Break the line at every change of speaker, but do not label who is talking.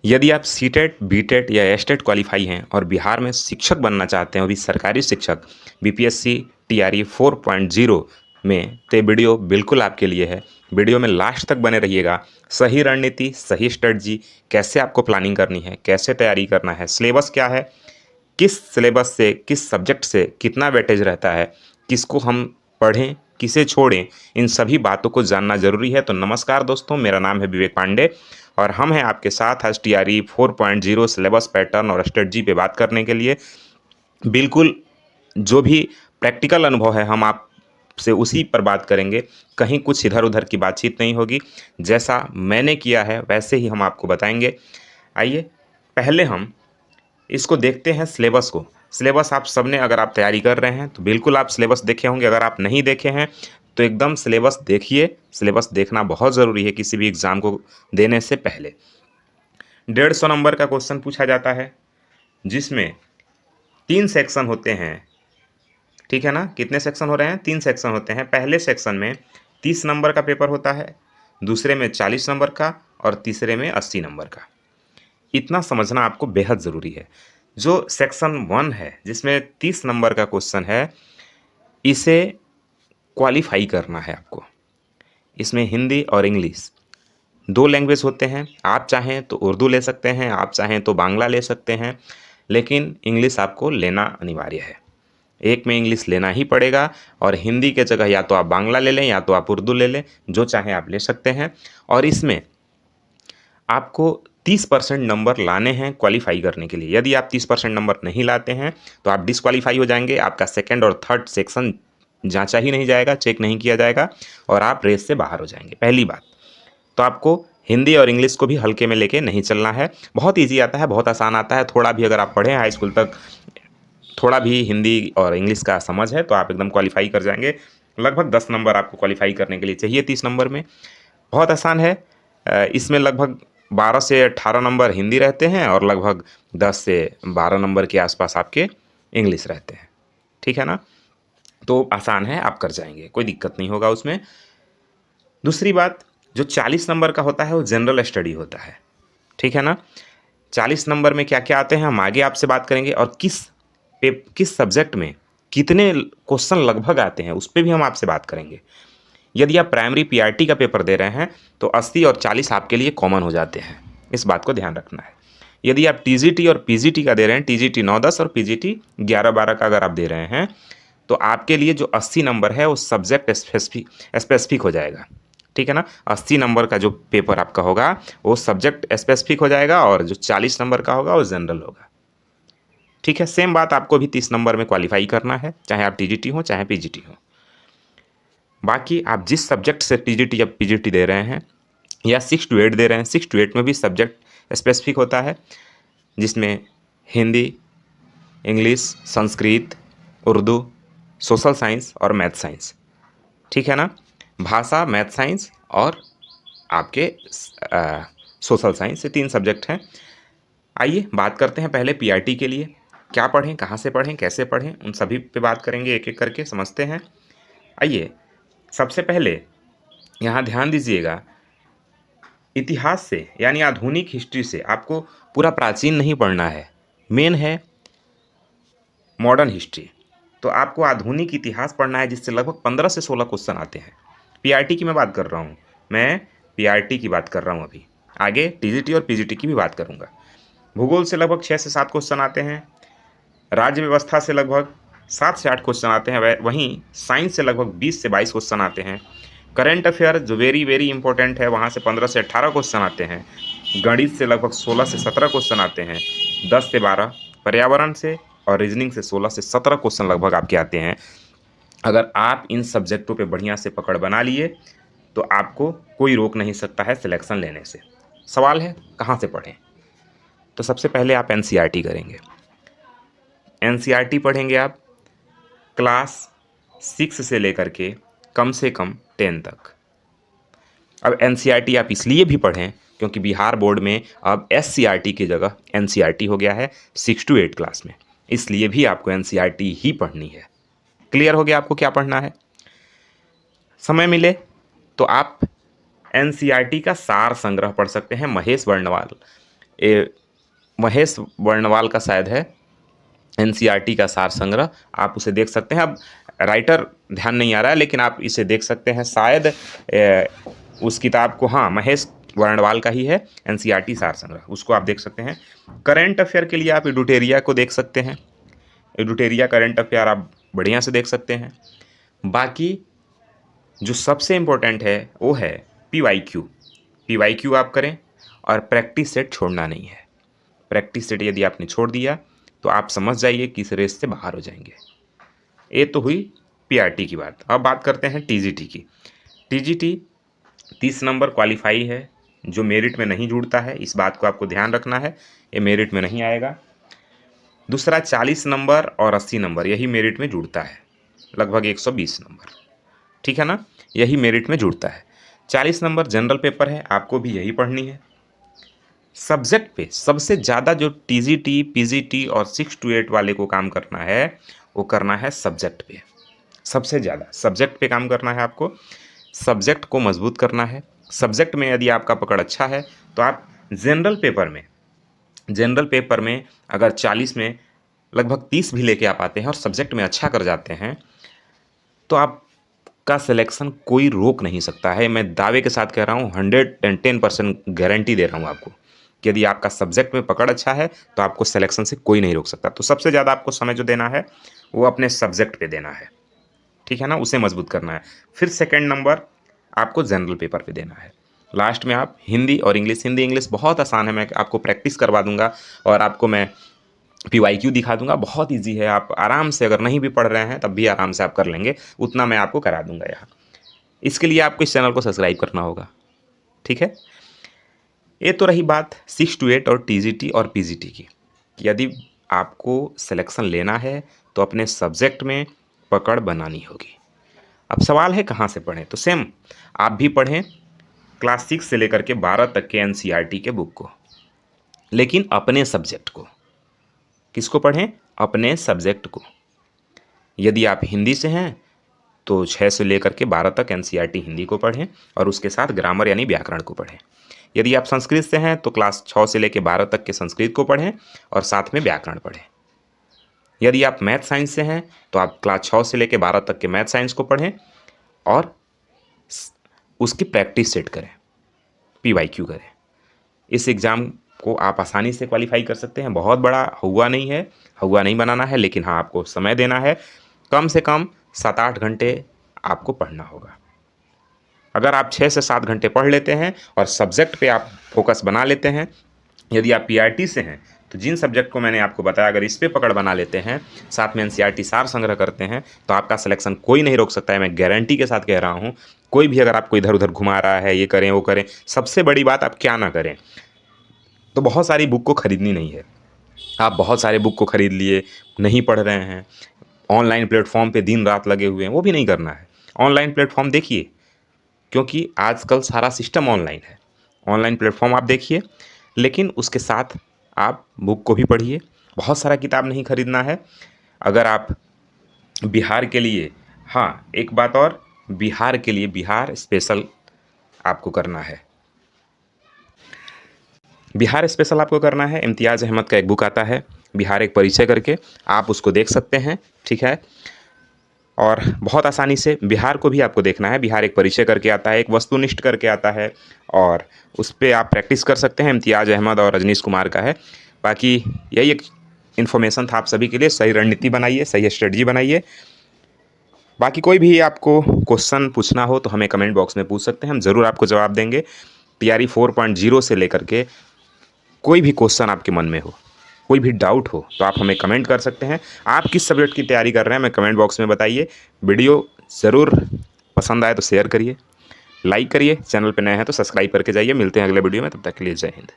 यदि आप सीटेट, बीटेट या एस्टेट क्वालिफाई हैं और बिहार में शिक्षक बनना चाहते हैं, वो भी सरकारी शिक्षक, बीपीएससी टीआरई 4.0 में, तो ये वीडियो बिल्कुल आपके लिए है। वीडियो में लास्ट तक बने रहिएगा। सही रणनीति, सही स्ट्रेटजी, कैसे आपको प्लानिंग करनी है, कैसे तैयारी करना है, सिलेबस क्या है, किस सिलेबस से, किस सब्जेक्ट से कितना वेटेज रहता है, किसको हम पढ़ें, किसे छोड़ें, इन सभी बातों को जानना जरूरी है। तो नमस्कार दोस्तों, मेरा नाम है विवेक पांडे और हम हैं आपके साथ आज टीआरई 4.0 सिलेबस पैटर्न और स्ट्रेटजी पे बात करने के लिए। बिल्कुल जो भी प्रैक्टिकल अनुभव है हम आपसे उसी पर बात करेंगे, कहीं कुछ इधर उधर की बातचीत नहीं होगी। जैसा मैंने किया है वैसे ही हम आपको बताएंगे। आइए पहले हम इसको देखते हैं, सिलेबस को। सिलेबस आप सबने, अगर आप तैयारी कर रहे हैं तो बिल्कुल आप सिलेबस देखे होंगे। अगर आप नहीं देखे हैं तो एकदम सिलेबस देखिए। सिलेबस देखना बहुत ज़रूरी है किसी भी एग्ज़ाम को देने से पहले। 150 नंबर का क्वेश्चन पूछा जाता है जिसमें 3 सेक्शन होते हैं। ठीक है ना, कितने सेक्शन हो रहे हैं? 3 सेक्शन होते हैं। पहले सेक्शन में 30 नंबर का पेपर होता है, दूसरे में 40 नंबर का और तीसरे में 80 नंबर का। इतना समझना आपको बेहद ज़रूरी है। जो सेक्शन 1 है जिसमें 30 नंबर का क्वेश्चन है, इसे क्वालिफाई करना है आपको। इसमें हिंदी और इंग्लिश 2 लैंग्वेज होते हैं। आप चाहें तो उर्दू ले सकते हैं, आप चाहें तो बांग्ला ले सकते हैं, लेकिन इंग्लिश आपको लेना अनिवार्य है। एक में इंग्लिश लेना ही पड़ेगा और हिंदी के जगह या तो आप बांग्ला ले लें या तो आप उर्दू ले लें, जो चाहें आप ले सकते हैं। और इसमें आपको 30% नंबर लाने हैं क्वालिफाई करने के लिए। यदि आप 30% नंबर नहीं लाते हैं तो आप डिसक्वालीफाई हो जाएंगे। आपका सेकंड और थर्ड सेक्शन जांचा ही नहीं जाएगा, चेक नहीं किया जाएगा और आप रेस से बाहर हो जाएंगे। पहली बात तो आपको हिंदी और इंग्लिश को भी हल्के में लेके नहीं चलना है। बहुत ईजी आता है, बहुत आसान आता है। थोड़ा भी अगर आप पढ़े हाई स्कूल तक, थोड़ा भी हिंदी और इंग्लिश का समझ है तो आप एकदम क्वालिफाई कर जाएंगे। लगभग 10 नंबर आपको क्वालिफाई करने के लिए चाहिए 30 नंबर में। बहुत आसान है। इसमें लगभग 12 से 18 नंबर हिंदी रहते हैं और लगभग 10 से 12 नंबर के आसपास आपके इंग्लिश रहते हैं। ठीक है ना, तो आसान है, आप कर जाएंगे, कोई दिक्कत नहीं होगा उसमें। दूसरी बात, जो 40 नंबर का होता है वो जनरल स्टडी होता है। ठीक है ना, 40 नंबर में क्या क्या आते हैं हम आगे आपसे बात करेंगे, और किस सब्जेक्ट में कितने क्वेश्चन लगभग आते हैं उस पर भी हम आपसे बात करेंगे। यदि आप प्राइमरी पीआरटी का पेपर दे रहे हैं तो 80 और 40 आपके लिए कॉमन हो जाते हैं, इस बात को ध्यान रखना है। यदि आप टीजीटी और पीजीटी का दे रहे हैं, टीजीटी 9-10 और पीजीटी 11-12 का अगर आप दे रहे हैं, तो आपके लिए जो 80 नंबर है वो सब्जेक्ट स्पेसिफिक हो जाएगा। ठीक है ना, 80 नंबर का जो पेपर आपका होगा वो सब्जेक्ट स्पेसिफिक हो जाएगा और जो 40 नंबर का होगा वो जनरल होगा। ठीक है, सेम बात आपको भी 30 नंबर में क्वालिफाई करना है, चाहे आप टीजीटी हो चाहे पीजीटी हो। बाकी आप जिस सब्जेक्ट से टीजीटी या पीजीटी दे रहे हैं या 6 to 8 दे रहे हैं, 6 to 8 में भी सब्जेक्ट स्पेसिफिक होता है, जिसमें Hindi, English, Sanskrit, Urdu, social science और मैथ साइंस। ठीक है ना, भाषा, मैथ साइंस और आपके सोशल साइंस, ये 3 सब्जेक्ट हैं। आइए बात करते हैं पहले पीआरटी के लिए क्या पढ़ें, कहाँ से पढ़ें, कैसे पढ़ें, उन सभी पे बात करेंगे, एक एक करके समझते हैं। आइए सबसे पहले यहाँ ध्यान दीजिएगा, इतिहास से यानी आधुनिक हिस्ट्री से आपको पूरा प्राचीन नहीं पढ़ना है, मेन है मॉडर्न हिस्ट्री। तो आपको आधुनिक इतिहास पढ़ना है जिससे लगभग 15 से 16 क्वेश्चन आते हैं। पीआरटी की मैं बात कर रहा हूँ, मैं पीआरटी की बात कर रहा हूँ। अभी आगे टीजीटी और पीजीटी की भी बात करूँगा। भूगोल से लगभग 6 से 7 क्वेश्चन आते हैं। राज्य व्यवस्था से लगभग 7 से 8 क्वेश्चन आते हैं। वहीं साइंस से लगभग 20 से 22 क्वेश्चन आते हैं। करंट अफेयर जो वेरी वेरी इंपॉर्टेंट है, वहाँ से 15 से 18 क्वेश्चन आते हैं। गणित से लगभग 16 से 17 क्वेश्चन आते हैं। 10 से 12 पर्यावरण से और रीजनिंग से 16 से 17 क्वेश्चन लगभग आपके आते हैं। अगर आप इन सब्जेक्टों पे बढ़िया से पकड़ बना लिए तो आपको कोई रोक नहीं सकता है सिलेक्शन लेने से। सवाल है कहाँ से पढ़ें, तो सबसे पहले आप एनसीईआरटी करेंगे। एनसीईआरटी पढ़ेंगे आप क्लास 6 से लेकर के कम से कम 10 तक। अब एनसीईआरटी आप इसलिए भी पढ़ें क्योंकि बिहार बोर्ड में अब एससीईआरटी की जगह एनसीईआरटी हो गया है 6 to 8 क्लास में, इसलिए भी आपको एनसीईआरटी ही पढ़नी है। क्लियर हो गया आपको क्या पढ़ना है। समय मिले तो आप एनसीईआरटी का सार संग्रह पढ़ सकते हैं, महेश वर्णवाल ये महेश वर्णवाल का शायद है, एनसीईआरटी का सार संग्रह, आप उसे देख सकते हैं। अब राइटर ध्यान नहीं आ रहा है, लेकिन आप इसे देख सकते हैं, शायद उस किताब को, हाँ, महेश वर्णवाल का ही है, एनसीईआरटी सार संग्रह, उसको आप देख सकते हैं। करंट अफेयर के लिए आप एडुटेरिया को देख सकते हैं, एडुटेरिया करंट अफेयर आप बढ़िया से देख सकते हैं। बाकी जो सबसे इम्पोर्टेंट है वो है PYQ। PYQ आप करें, और प्रैक्टिस सेट छोड़ना नहीं है। प्रैक्टिस सेट यदि आपने छोड़ दिया तो आप समझ जाइए कि इस रेस से बाहर हो जाएंगे। ये तो हुई PRT की बात। अब बात करते हैं TGT की। TGT 30 नंबर क्वालिफाई है, जो मेरिट में नहीं जुड़ता है, इस बात को आपको ध्यान रखना है, ये मेरिट में नहीं आएगा। दूसरा 40 नंबर और 80 नंबर यही मेरिट में जुड़ता है, लगभग 120 नंबर, ठीक है ना, यही मेरिट में जुड़ता है। 40 नंबर जनरल पेपर है, आपको भी यही पढ़नी है। सब्जेक्ट पे सबसे ज़्यादा जो TGT, PGT और 6 to 8 वाले को काम करना है, वो करना है सब्जेक्ट पे। सबसे ज़्यादा सब्जेक्ट पे काम करना है आपको, सब्जेक्ट को मजबूत करना है। सब्जेक्ट में यदि आपका पकड़ अच्छा है तो आप जनरल पेपर में अगर 40 में लगभग 30 भी लेके आप आते हैं और सब्जेक्ट में अच्छा कर जाते हैं, तो आपका सिलेक्शन कोई रोक नहीं सकता है। मैं दावे के साथ कह रहा हूँ, 110% गारंटी दे रहा हूँ आपको कि यदि आपका सब्जेक्ट में पकड़ अच्छा है तो आपको सिलेक्शन से कोई नहीं रोक सकता। तो सबसे ज़्यादा आपको समय जो देना है वो अपने सब्जेक्ट पे देना है, ठीक है ना, उसे मजबूत करना है। फिर सेकंड नंबर आपको जनरल पेपर पे देना है। लास्ट में आप हिंदी और इंग्लिश। हिंदी इंग्लिश बहुत आसान है, मैं आपको प्रैक्टिस करवा दूंगा और आपको मैं PYQ दिखा दूंगा, बहुत इजी है। आप आराम से, अगर नहीं भी पढ़ रहे हैं तब भी आराम से आप कर लेंगे, उतना मैं आपको करा दूंगा यहाँ। इसके लिए आपको इस चैनल को सब्सक्राइब करना होगा, ठीक है। ये तो रही बात 6 to 8 और TGT और PGT की। यदि आपको सिलेक्शन लेना है तो अपने सब्जेक्ट में पकड़ बनानी होगी। अब सवाल है कहाँ से पढ़ें, तो सेम आप भी पढ़ें क्लास 6 से लेकर के 12 तक के NCERT के बुक को, लेकिन अपने सब्जेक्ट को। किसको पढ़ें? अपने सब्जेक्ट को। यदि आप हिंदी से हैं तो 6 से लेकर के 12 तक NCERT हिंदी को पढ़ें और उसके साथ ग्रामर यानी व्याकरण को पढ़ें। यदि आप संस्कृत से हैं तो क्लास 6 से लेकर 12 तक के संस्कृत को पढ़ें और साथ में व्याकरण पढ़ें। यदि आप मैथ साइंस से हैं तो आप क्लास 6 से लेकर 12 तक के मैथ साइंस को पढ़ें और उसकी प्रैक्टिस सेट करें, PYQ करें। इस एग्ज़ाम को आप आसानी से क्वालिफाई कर सकते हैं। बहुत बड़ा हुआ नहीं है, हुआ नहीं बनाना है, लेकिन हाँ, आपको समय देना है। कम से कम 7-8 घंटे आपको पढ़ना होगा। अगर आप 6 से 7 घंटे पढ़ लेते हैं और सब्जेक्ट पे आप फोकस बना लेते हैं, यदि आप PRT से हैं तो जिन सब्जेक्ट को मैंने आपको बताया, अगर इस पे पकड़ बना लेते हैं, साथ में NCERT सार संग्रह करते हैं, तो आपका सिलेक्शन कोई नहीं रोक सकता है। मैं गारंटी के साथ कह रहा हूँ। कोई भी अगर आपको इधर उधर घुमा रहा है, ये करें वो करें, सबसे बड़ी बात आप क्या ना करें, तो बहुत सारी बुक को ख़रीदनी नहीं है। आप बहुत सारे बुक को ख़रीद लिए, नहीं पढ़ रहे हैं, ऑनलाइन प्लेटफॉर्म पे दिन रात लगे हुए हैं, वो भी नहीं करना है। ऑनलाइन प्लेटफॉर्म देखिए, क्योंकि आजकल सारा सिस्टम ऑनलाइन है। ऑनलाइन प्लेटफॉर्म आप देखिए, लेकिन उसके साथ आप बुक को भी पढ़िए। बहुत सारा किताब नहीं खरीदना है। अगर आप बिहार के लिए, हाँ एक बात और, बिहार के लिए बिहार स्पेशल आपको करना है। बिहार स्पेशल आपको करना है। इम्तियाज़ अहमद का एक बुक आता है, बिहार एक परिचय करके, आप उसको देख सकते हैं, ठीक है। और बहुत आसानी से बिहार को भी आपको देखना है। बिहार एक परिचय करके आता है, एक वस्तुनिष्ठ करके आता है, और उस पर आप प्रैक्टिस कर सकते हैं। इम्तियाज़ अहमद और रजनीश कुमार का है। बाकी यही एक इन्फॉर्मेशन था आप सभी के लिए। सही रणनीति बनाइए, सही स्ट्रेटजी बनाइए। बाकी कोई भी आपको क्वेश्चन पूछना हो तो हमें कमेंट बॉक्स में पूछ सकते हैं, हम ज़रूर आपको जवाब देंगे। TRE 4.0 से लेकर के कोई भी क्वेश्चन आपके मन में हो, कोई भी डाउट हो, तो आप हमें कमेंट कर सकते हैं। आप किस सब्जेक्ट की तैयारी कर रहे हैं, हमें कमेंट बॉक्स में बताइए। वीडियो ज़रूर पसंद आए तो शेयर करिए, लाइक करिए, चैनल पर नए हैं तो सब्सक्राइब करके जाइए। मिलते हैं अगले वीडियो में, तब तक के लिए जय हिंद।